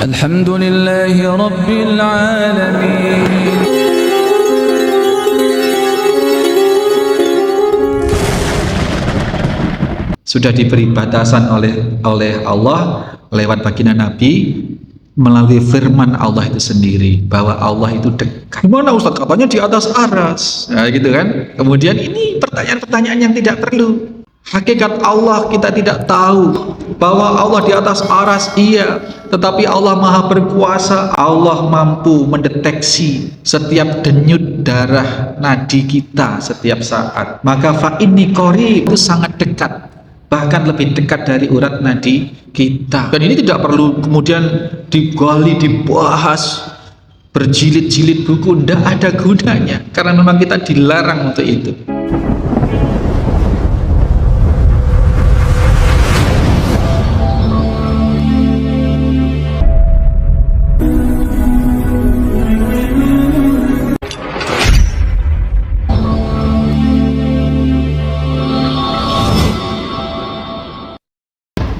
Alhamdulillahi Rabbil Alamin. Sudah diberi batasan oleh Allah lewat baginda Nabi melalui firman Allah itu sendiri bahwa Allah itu dekat. Gimana Ustaz? Katanya di atas aras. Nah, gitu kan? Kemudian ini pertanyaan-pertanyaan yang tidak perlu. Hakikat Allah kita tidak tahu. Bahwa Allah di atas aras iya, tetapi Allah Maha Berkuasa. Allah mampu mendeteksi setiap denyut darah nadi kita setiap saat. Maka fa inni qarib itu sangat dekat, bahkan lebih dekat dari urat nadi kita. Dan ini tidak perlu kemudian digali, dibahas berjilid-jilid buku, tidak ada gunanya karena memang kita dilarang untuk itu.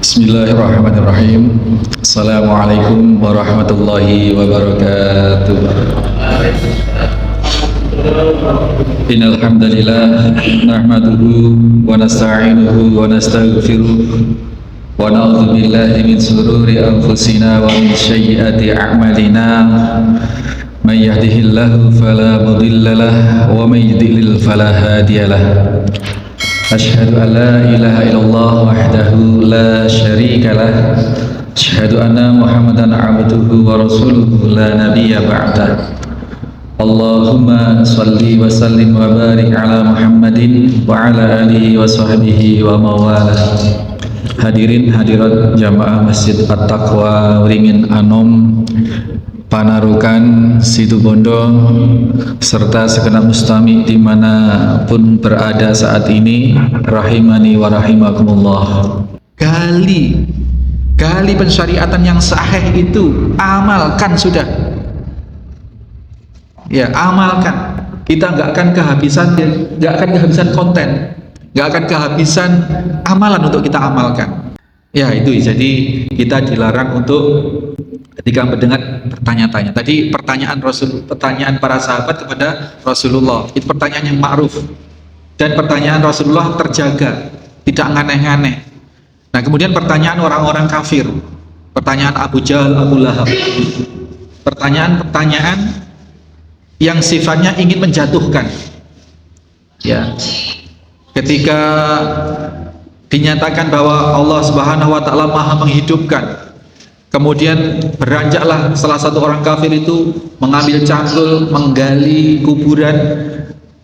Bismillahirrahmanirrahim. Assalamualaikum warahmatullahi wabarakatuh. Innal hamdalillah nahmaduhu wa nasta'inuhu wa nastaghfiruh wa na'udzu billahi min shururi anfusina wa min sayyiati a'malina. May yahdihillahu fala mudhillalah wa may yudlil fala hadiyalah. Asyhadu an la ilaha illallah wahdahu la syarika lah. Asyhadu anna Muhammadan abduhu wa rasuluhu la nabiyya ba'dah. Allahumma salli wa sallim wa barik ala Muhammadin wa ala alihi wa sahbihi wa mawalah. Hadirin hadirat jamaah Masjid At-Taqwa Wringin Anom, Panarukan, Situbondo, serta segenap mustami dimanapun berada saat ini, rahimani wa rahimakumullah. Gali pensyariatan yang sahih itu, amalkan sudah. Ya, amalkan. Kita nggak akan kehabisan konten, nggak akan kehabisan amalan untuk kita amalkan. Ya itu, jadi kita dilarang untuk ketika mendengar bertanya-tanya. Tadi pertanyaan para sahabat kepada Rasulullah, itu pertanyaan yang ma'ruf, dan pertanyaan Rasulullah terjaga, tidak aneh-aneh. Nah kemudian pertanyaan orang-orang kafir, pertanyaan Abu Jahal, Abu Lahab, pertanyaan-pertanyaan yang sifatnya ingin menjatuhkan. Ya, ketika dinyatakan bahwa Allah Subhanahu wa Ta'ala Maha menghidupkan, kemudian beranjaklah salah satu orang kafir itu mengambil cangkul, menggali kuburan,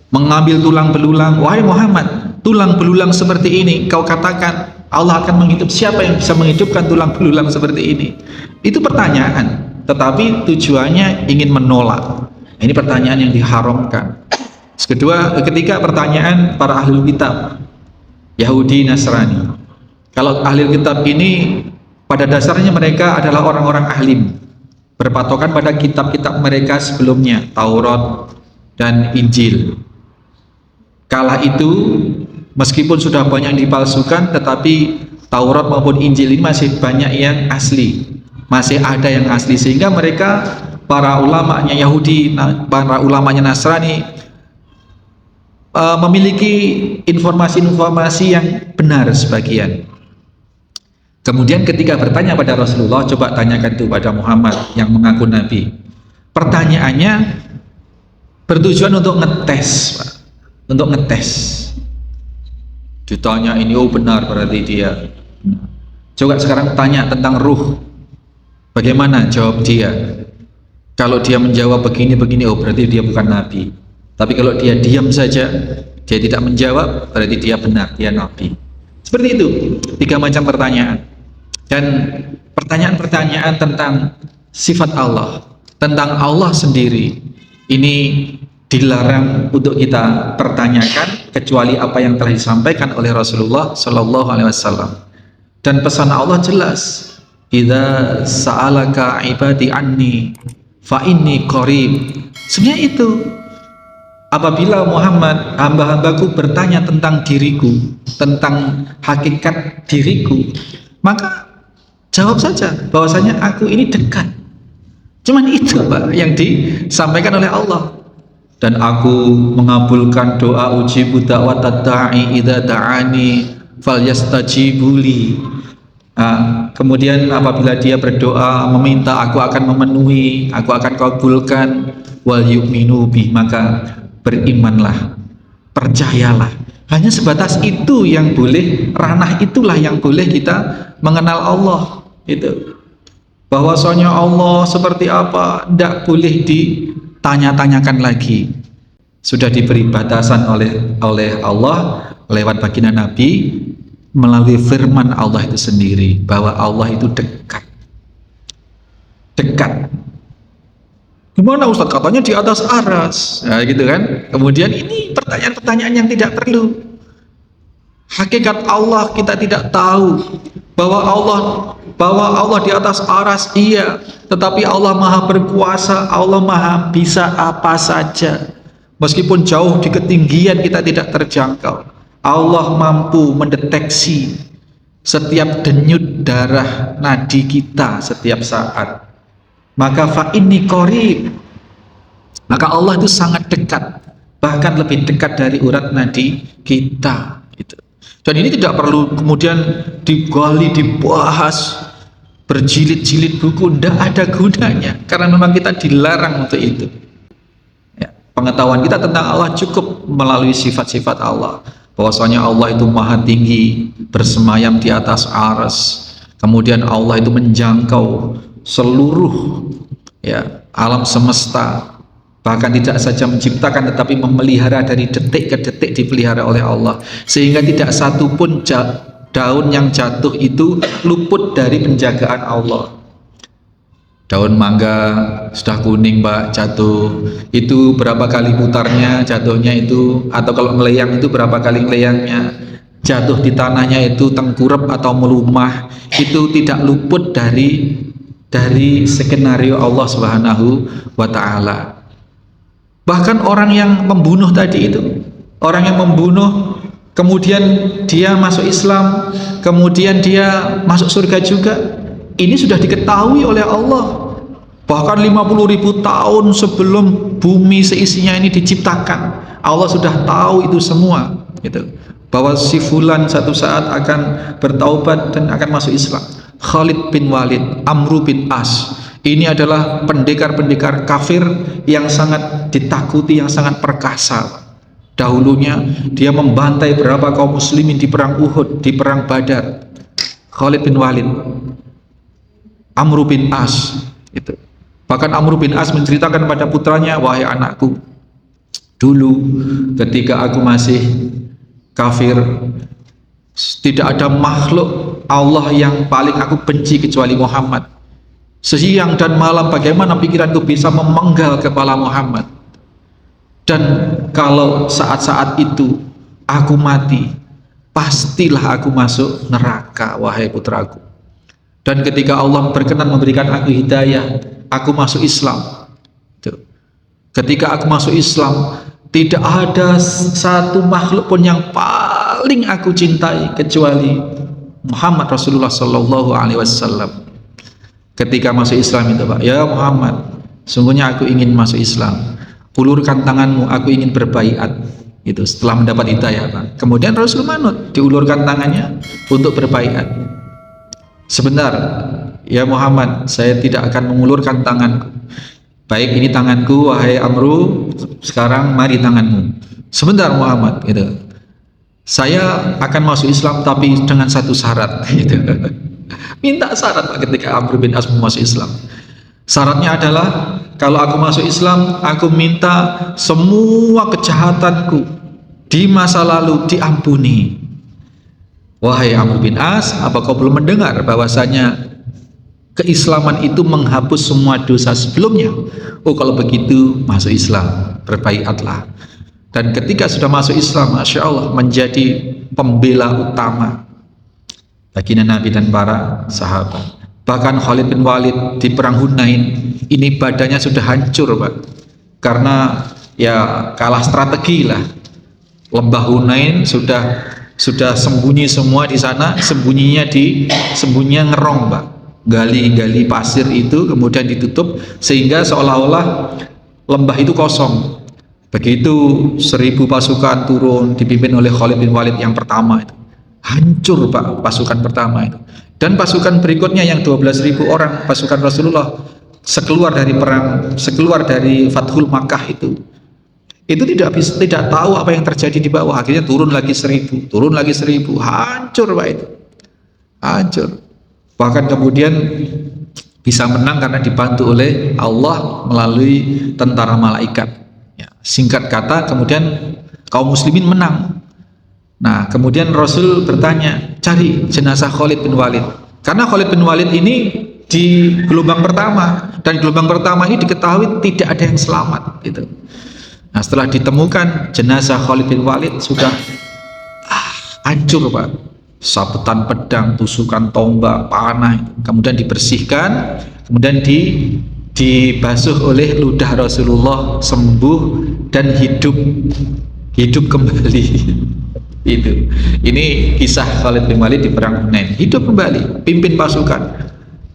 mengambil tulang belulang. Wahai Muhammad, tulang belulang seperti ini kau katakan Allah akan menghidup, siapa yang bisa menghidupkan tulang belulang seperti ini? Itu pertanyaan, tetapi tujuannya ingin menolak. Ini pertanyaan yang diharamkan. Kedua, ketika pertanyaan para ahli kitab Yahudi, Nasrani. Kalau ahli kitab ini pada dasarnya mereka adalah orang-orang alim, berpatokan pada kitab-kitab mereka sebelumnya, Taurat dan Injil. Kala itu meskipun sudah banyak yang dipalsukan, tetapi Taurat maupun Injil ini masih banyak yang asli, masih ada yang asli, sehingga mereka, para ulamanya Yahudi, para ulamanya Nasrani, memiliki informasi-informasi yang benar sebagian. Kemudian ketika bertanya pada Rasulullah, coba tanyakan itu pada Muhammad yang mengaku Nabi. Pertanyaannya bertujuan untuk ngetes, Pak. Untuk ngetes. Ditanya ini, oh benar berarti dia. Coba sekarang tanya tentang ruh. Bagaimana jawab dia? Kalau dia menjawab begini-begini, oh berarti dia bukan Nabi. Tapi kalau dia diam saja, dia tidak menjawab, berarti dia benar, dia Nabi. Seperti itu, 3 macam pertanyaan. Dan pertanyaan-pertanyaan tentang sifat Allah, tentang Allah sendiri, ini dilarang untuk kita pertanyakan kecuali apa yang telah disampaikan oleh Rasulullah Shallallahu Alaihi Wasallam. Dan pesan Allah jelas, idza sa'alaka ibadi anni fa inni qarib. Sebenarnya itu, apabila Muhammad, hamba-hambaku bertanya tentang diriku, tentang hakikat diriku, maka Jawab saja bahwasanya aku ini dekat. Cuman itu Pak yang disampaikan oleh Allah. Dan aku mengabulkan doa ujibu da'watad da'i idza da'ani falyastajibuli. Kemudian apabila dia berdoa meminta, aku akan memenuhi, aku akan kabulkan. Wal yu'minu bi, maka berimanlah, percayalah. Hanya sebatas itu yang boleh, ranah itulah yang boleh kita mengenal Allah. Itu bahwasanya Allah seperti apa tidak boleh ditanya-tanyakan lagi. Sudah diberi batasan oleh Allah lewat baginda Nabi melalui firman Allah itu sendiri, bahwa Allah itu dekat. Gimana Ustadz? Katanya di atas aras, nah, gitu kan? Kemudian ini pertanyaan-pertanyaan yang tidak perlu. Hakikat Allah kita tidak tahu. Bahwa Allah di atas aras, iya. Tetapi Allah maha berkuasa, Allah maha bisa apa saja. Meskipun jauh di ketinggian kita tidak terjangkau, Allah mampu mendeteksi setiap denyut darah nadi kita setiap saat. Maka fa inni qarib, maka Allah itu sangat dekat, bahkan lebih dekat dari urat nadi kita itu. Dan ini tidak perlu kemudian digali, dibahas berjilid-jilid buku, tidak ada gunanya, karena memang kita dilarang untuk itu ya. Pengetahuan kita tentang Allah cukup melalui sifat-sifat Allah, bahwasanya Allah itu maha tinggi, bersemayam di atas aras. Kemudian Allah itu menjangkau seluruh ya alam semesta, bahkan tidak saja menciptakan tetapi memelihara, dari detik ke detik dipelihara oleh Allah, sehingga tidak satu pun daun yang jatuh itu luput dari penjagaan Allah. Daun mangga sudah kuning Pak, jatuh itu berapa kali putarnya jatuhnya itu, atau kalau melayang itu berapa kali melayangnya, jatuh di tanahnya itu tengkurap atau melumah, itu tidak luput dari skenario Allah Subhanahu wa ta'ala. Bahkan orang yang membunuh tadi itu, orang yang membunuh kemudian dia masuk Islam, kemudian dia masuk surga juga, ini sudah diketahui oleh Allah. Bahkan 50.000 tahun sebelum bumi seisinya ini diciptakan, Allah sudah tahu itu semua gitu, bahwa si fulan satu saat akan bertaubat dan akan masuk Islam. Khalid bin Walid, Amru bin As, ini adalah pendekar-pendekar kafir yang sangat ditakuti, yang sangat perkasa. Dahulunya dia membantai berapa kaum muslimin di perang Uhud, di perang Badar. Khalid bin Walid, Amru bin As itu. Bahkan Amru bin As menceritakan kepada putranya, wahai anakku, dulu ketika aku masih kafir, tidak ada makhluk Allah yang paling aku benci kecuali Muhammad. Siang dan malam bagaimana pikiranku bisa memenggal kepala Muhammad. Dan kalau saat-saat itu aku mati, pastilah aku masuk neraka, wahai putraku. Dan ketika Allah berkenan memberikan aku hidayah, aku masuk Islam. Ketika aku masuk Islam, tidak ada satu makhluk pun yang paling aku cintai kecuali Muhammad Rasulullah Sallallahu Alaihi Wasallam. Ketika masuk Islam itu Pak, ya Muhammad, sungguhnya aku ingin masuk Islam. Ulurkan tanganmu, aku ingin berbaiat. Itu setelah mendapat hidayah Pak. Kemudian Rasul manut, diulurkan tangannya untuk berbaiat. Sebentar, ya Muhammad, saya tidak akan mengulurkan tanganku. Baik, ini tanganku, wahai Amru, sekarang mari tanganmu. Sebentar Muhammad, gitu. Saya akan masuk Islam tapi dengan satu syarat, gitu. Minta syarat Pak ketika Amr bin As masuk Islam. Syaratnya adalah kalau aku masuk Islam, aku minta semua kejahatanku di masa lalu diampuni. Wahai Amr bin As, apa kau belum mendengar bahwasanya keislaman itu menghapus semua dosa sebelumnya? Oh, kalau begitu masuk Islam, berbaiatlah. Dan ketika sudah masuk Islam, Masya Allah, menjadi pembela utama baginda Nabi dan para sahabat. Bahkan Khalid bin Walid di perang Hunain, ini badannya sudah hancur Pak, karena ya kalah strategi lah. Lembah Hunain sudah sembunyi semua di sana, sembunyinya ngerong Pak. gali pasir itu kemudian ditutup sehingga seolah-olah lembah itu kosong. Begitu 1.000 pasukan turun dipimpin oleh Khalid bin Walid yang pertama itu, hancur Pak pasukan pertama itu. Dan pasukan berikutnya yang 12.000 orang pasukan Rasulullah sekeluar dari Fathul Makkah itu tidak tahu apa yang terjadi di bawah. Akhirnya turun lagi 1.000, hancur Pak itu, hancur. Bahkan kemudian bisa menang karena dibantu oleh Allah melalui tentara malaikat. Ya, singkat kata kemudian kaum muslimin menang. Nah kemudian Rasul bertanya, cari jenazah Khalid bin Walid, karena Khalid bin Walid ini di gelombang pertama, dan gelombang pertama ini diketahui tidak ada yang selamat gitu. Nah setelah ditemukan jenazah Khalid bin Walid sudah hancur Pak, sabetan pedang, tusukan tombak, panah, kemudian dibersihkan, kemudian dibasuh oleh ludah Rasulullah, sembuh dan hidup kembali. Ini kisah Khalid bin Walid di perang Hunain, hidup kembali, pimpin pasukan,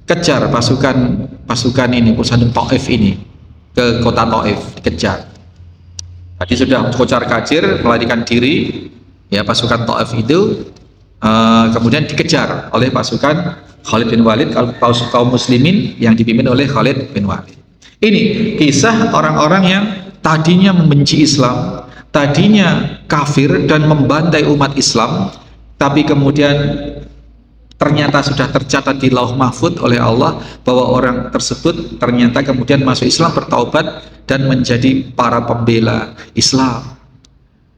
kejar pasukan ini, pasukan Taif ini ke kota Taif, dikejar. Tadi sudah kocar kacir melarikan diri ya pasukan Taif itu, kemudian dikejar oleh pasukan Khalid bin Walid, kaum muslimin yang dipimpin oleh Khalid bin Walid. Ini kisah orang-orang yang tadinya membenci Islam, tadinya kafir dan membantai umat Islam, tapi kemudian ternyata sudah tercatat di Lauh Mahfud oleh Allah bahwa orang tersebut ternyata kemudian masuk Islam, bertaubat dan menjadi para pembela Islam.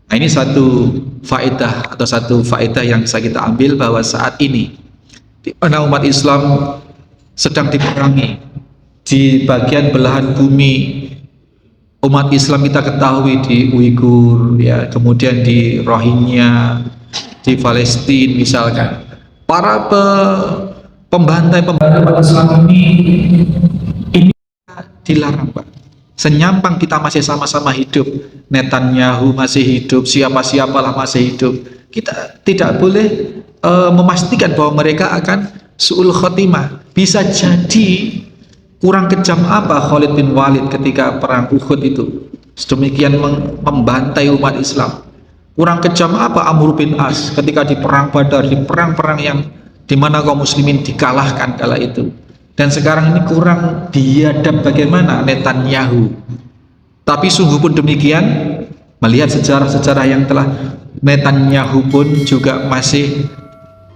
Nah, ini satu faedah yang bisa kita ambil bahwa saat ini di mana umat Islam sedang diperangi di bagian belahan bumi umat Islam, kita ketahui di Uighur ya, kemudian di Rohingya di Palestina misalkan, para pembantai umat Islam ini dilarang Pak. Senyampang kita masih sama-sama hidup, Netanyahu masih hidup, siapa-siapalah masih hidup, kita tidak boleh memastikan bahwa mereka akan su'ul khotimah. Bisa jadi kurang kejam apa Khalid bin Walid ketika perang Uhud itu sedemikian membantai umat Islam. Kurang kejam apa Amr bin As ketika di perang Badar, di perang-perang yang dimana kaum muslimin dikalahkan kala itu. Dan sekarang ini kurang biadab bagaimana Netanyahu. Tapi sungguh pun demikian, melihat sejarah-sejarah yang telah, Netanyahu pun juga masih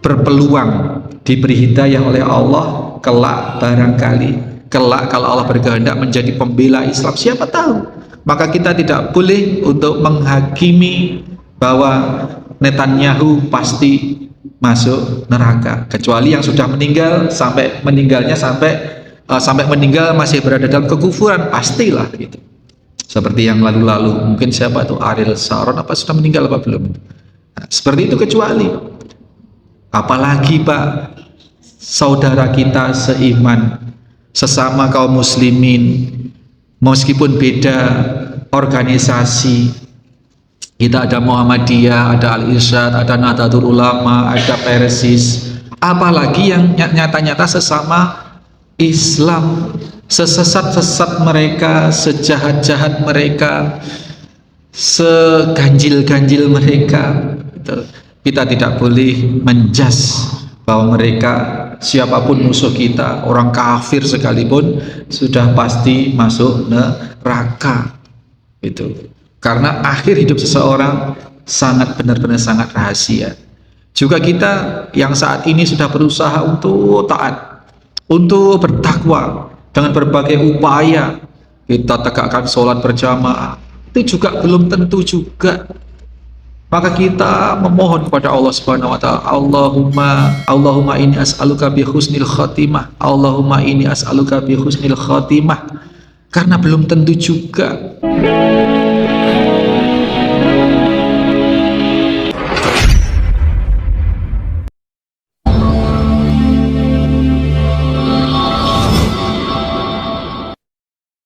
berpeluang diberi hidayah oleh Allah, kelak barangkali, kelak kalau Allah berkehendak menjadi pembela Islam, siapa tahu. Maka kita tidak boleh untuk menghakimi bahwa Netanyahu pasti masuk neraka, kecuali yang sudah meninggal sampai meninggal masih berada dalam kekufuran, pastilah gitu. Seperti yang lalu-lalu, mungkin siapa itu Ariel Sharon, apa sudah meninggal apa belum? Nah, seperti itu. Kecuali apalagi Pak, saudara kita seiman, sesama kaum muslimin, meskipun beda organisasi, kita ada Muhammadiyah, ada Al-Irsyad, ada Nahdlatul Ulama, ada Persis, apalagi yang nyata-nyata sesama Islam, sesesat-sesat mereka, sejahat-jahat mereka, seganjil-ganjil mereka, kita tidak boleh menjas bahwa mereka, siapapun musuh kita, orang kafir sekalipun, sudah pasti masuk neraka. Itu karena akhir hidup seseorang sangat benar-benar sangat rahasia. Juga kita yang saat ini sudah berusaha untuk taat, untuk bertakwa dengan berbagai upaya, kita tegakkan sholat berjamaah, itu juga belum tentu juga. Maka kita memohon kepada Allah Subhanahu wa taala, Allahumma inni as'aluka bi husnil khatimah, Allahumma inni as'aluka bi husnil khatimah, karena belum tentu juga.